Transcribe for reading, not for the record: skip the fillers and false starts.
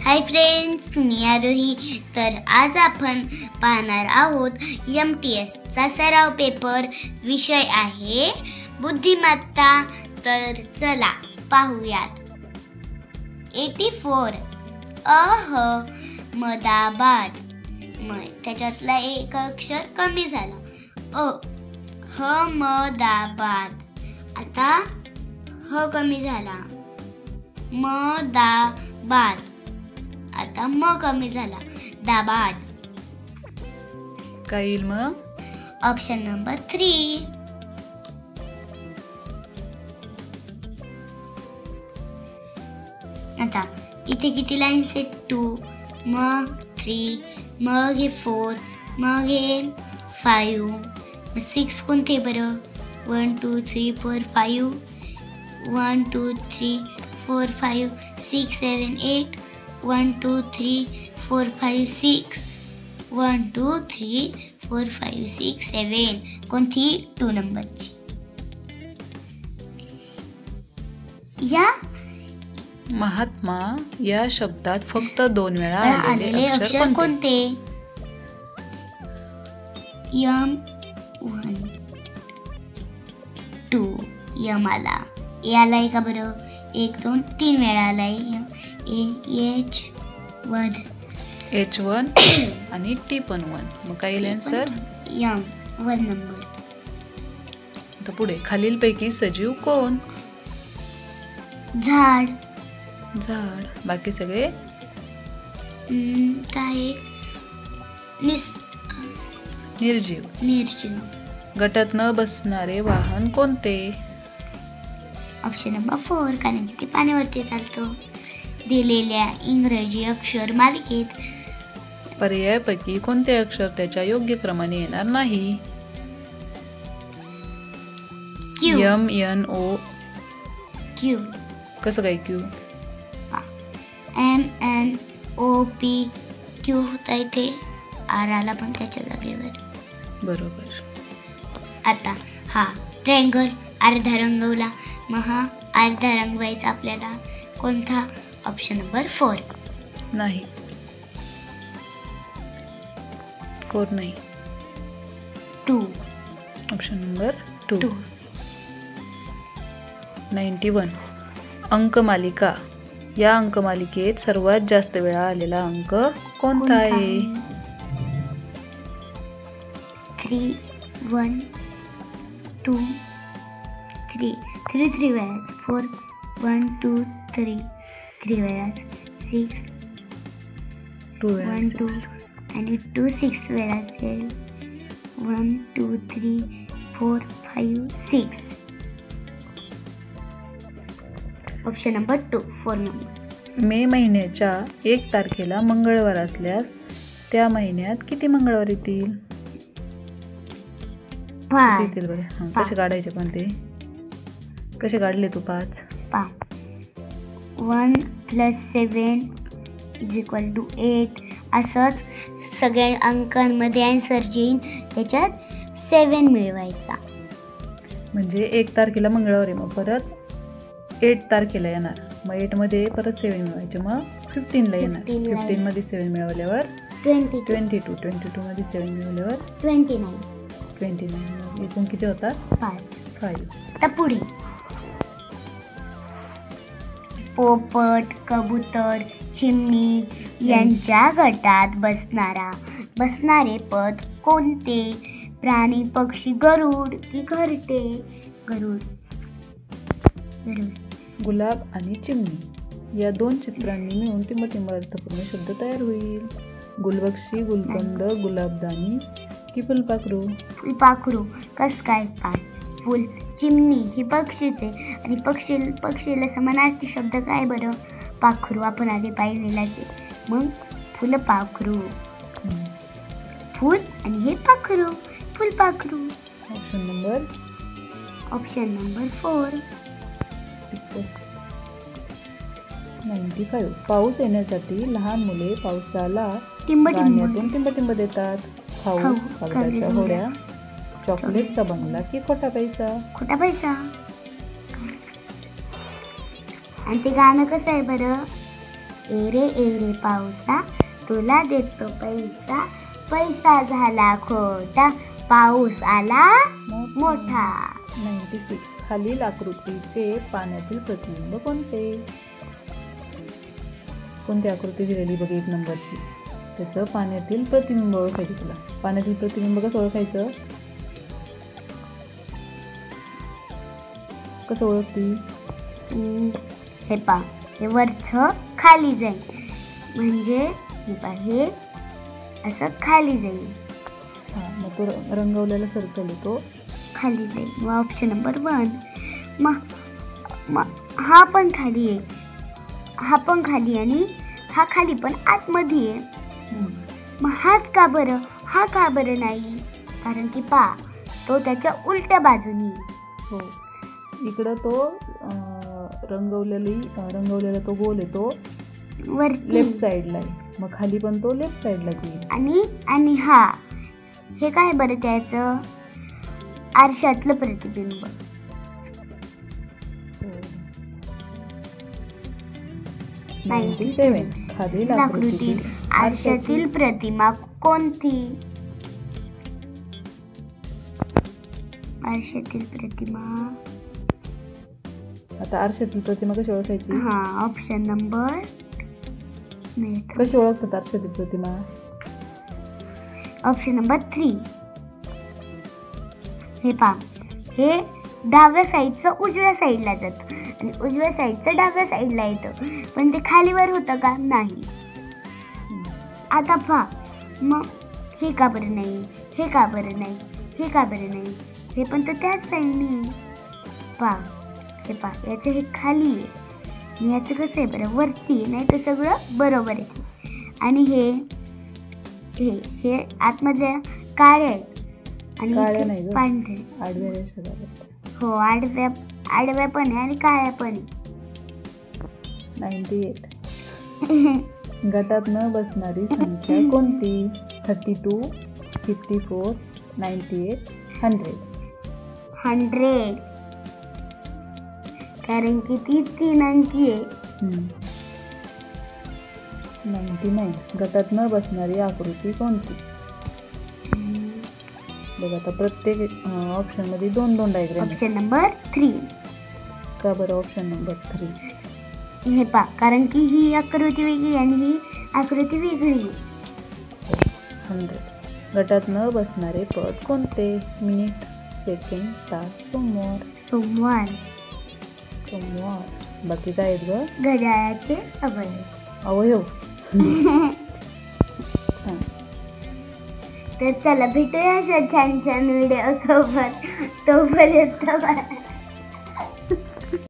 Hi friends, मी आरोही. तर आज आपण पाहणार आहोत MTSचा सराव पेपर. विषय आहे बुद्धिमत्ता. तर चला पाहूयात. 84 अहमदाबाद. त्याच्यातला एक अक्षर कमी झाला. अहमदाबाद. आता ह कमी झाला. मदाबाद. आता म कमी झाला. दाबाद. काय येईल मग? Option number 3. आता इथे किती लाईन्स आहेत? 2, मग 3, मग हे 4, मग हे 5, 6 कोणते बरं? 1 2 3 4 5. 1 2 3 4 5 6 7 8. 1 2 3 4 5 6. 1 2 3 4 5 6 7. कोणती? 2 नंबरची. या महात्मा या शब्दात फक्त 2 वेळा आलेले अक्षर कोणते? M1 2 यम आला. याला का बरं? 1 2 3 वेळा आलाय. H1 आणि T पण 1. मग काय येईल आन्सर? M1 number. आता पुढे खालीलपैकी सजीव कोण? झाड. झाड. बाकी सगळे काय? निर्जीव. निर्जीव. गटात न बसणारे वाहन कोणते? ऑप्शन नंबर 4, कारण की ते पाण्यावरती चालतं. दिलेल्या इंग्रजी अक्षर मालिकेत पर्यायापैकी कोणते अक्षर त्याच्या योग्य क्रमाने येणार नाही? Q. MNO. Q. कसं काय Q? MNOP. Q होता इथे. R आला पण त्याच्या जागेवर. बरोबर. आता हा ट्रायंगल अर्धा रंगवला. मग हा अर्धा रंगवायचा आपल्याला. कोणता? Option number 4. नाही. 4 नाही. 2. Option number 2. 2. 91 अंकमालिका. या अंकमालिकेत सर्वात जास्त वेळा आलेला अंक कोणता आहे? 3 1 2 3. 3 वेळा. 4 1 2 3. 3 वेळा. 6 1 2 आणि 2 6 वेळा. 1 2 3 4 5 6. Option number 2. 4 नंबर. मे महिन्याच्या 1 तारखेला मंगळवार असल्यास त्या महिन्यात किती मंगळवार येतील? 5. येतील बरं. कसे काढायचे पण ते? कसे काढले तू? 5. 1 + 7 = 8. असंच सगळ्या अंकांमध्ये आन्सर येईल. त्याच्यात 7 मिळवायचा. म्हणजे 1 तारखेला मंगळवार आहे. मग परत 8 तारखेला येणार. मग 8 मध्ये परत 7 मिळवायचे. मग 15 ला येणार. 15 मध्ये 7 मिळवल्यावर 22. 22 मध्ये 7 मिळवल्यावर 29. एकूण किती होतात? 5. आता पुढे पोपट, कबूतर, चिमणी यांच्या गटात बसणारे पद कोणते? प्राणी, पक्षी, गरुड की घरटे? गरुड. गुलाब आणि चिमणी या 2 चित्रांनी मिळून टिंबटिंब अर्थपूर्ण शब्द तयार होईल. गुलबक्षी, गुलकंद, गुलाबदानी की फुलपाखरू? फुलपाखरू. कस काय? फुल. चिमणी ही पक्षीचे आणि पक्षीला समानार्थी शब्द काय बरं? पाखरू. आपण आधी पाहिलेलाच आहे. मग फुलपाखरू. फुल आणि हे पाखरू. फुलपाखरू. Option number 4. 95 पाऊस येण्यासाठी लहान मुले पावसाला टिंबटिंब टिंबटिंब देतात. खाऊ, कागदाच्या होड्या, चॉकलेटचा बंगला की खोटा पैसा? खोटा पैसा. आणि ते गाणं कसं आहे बरं? एरे एरे पावसा तुला देतो पैसा, पैसा झाला खोटा, पाऊस आला मोठा. 96. खालील आकृतीचे पाण्यातील प्रतिबिंब कोणते? कोणती आकृती दिलेली बघ 1 नंबरची. त्याचं पाण्यातील प्रतिबिंब ओळखायचं तुला. पाण्यातील प्रतिबिंब कसं ओळखायचं? कसं ओळखती? हे पा, हे वरचं खाली जाईल, म्हणजे हे असं खाली जाईल. हां, मग तो रंगवलेला सर्कल आहे तो खाली जाईल. मग ऑप्शन नंबर 1. मग हा पण खाली आहे, हा पण खाली आणि हा खाली पण आतमध्ये आहे. मग हाच का बरं, हा का बरं नाही? कारण की पा, तो त्याच्या उलट्या बाजूनी. हो, इकडं तो रंगवलेला तो गोल आहे तो वरती लेफ्ट साईडला आहे. मग खाली पण तो लेफ्ट साईडला येईल. आणि हा, हे काय बरं त्याचं? आरशातलं प्रतिबिंब. 97. खालील आकृतीत आरशातील प्रतिमा कोणती? आरशातील प्रतिमा. आता आरशातील प्रतिमा कशी ओळखायची? हा, ऑप्शन नंबर कशी ओळखतात आरशातील प्रतिमा? Option number 3. हे पहा, हे डाव्या साईडचं उजव्या साईडला जातं आणि उजव्या साईडचं डाव्या साईडला येतं, पण ते खालीवर होतं का? नाही. आता पहा, मग हे का बरं नाही, हे का बरं नाही, हे का बरं नाही? हे पण तर त्याच साईडने. पहा, हे पहा, याचं हे खाली आहे आणि याचं कसं आहे बरं? वरती. नाही तर सगळं बरोबर आहे. आणि हे हे हे आतमधल्या काळे आहेत आणि पांढरे. आडव्या रेषा. हो, आडव्या पण आहे आणि काळ्या पण आहे. 98. गटात न बसणारी संख्या कोणती? 32, 54, 98, 100. 100, कारण की ती 3 अंकी आहे. 99. गटात न बसणारी आकृती कोणती? बघ, आता प्रत्येक ऑप्शन मध्ये 2-2 डायग्राम. Option number 3. का बरं ऑप्शन नंबर 3? हे पा, कारण की ही आकृती वेगळी आणि ही आकृती वेगळी. 100. गटात न बसणारे पद कोणते? मिनिट, सेकंड, तास, सोमवार. बाकी काय आहेत ग? घड्याळाचे अवयव. तर चला, भेटूया अशा छान छान व्हिडिओ सोबत. तोपर्यंत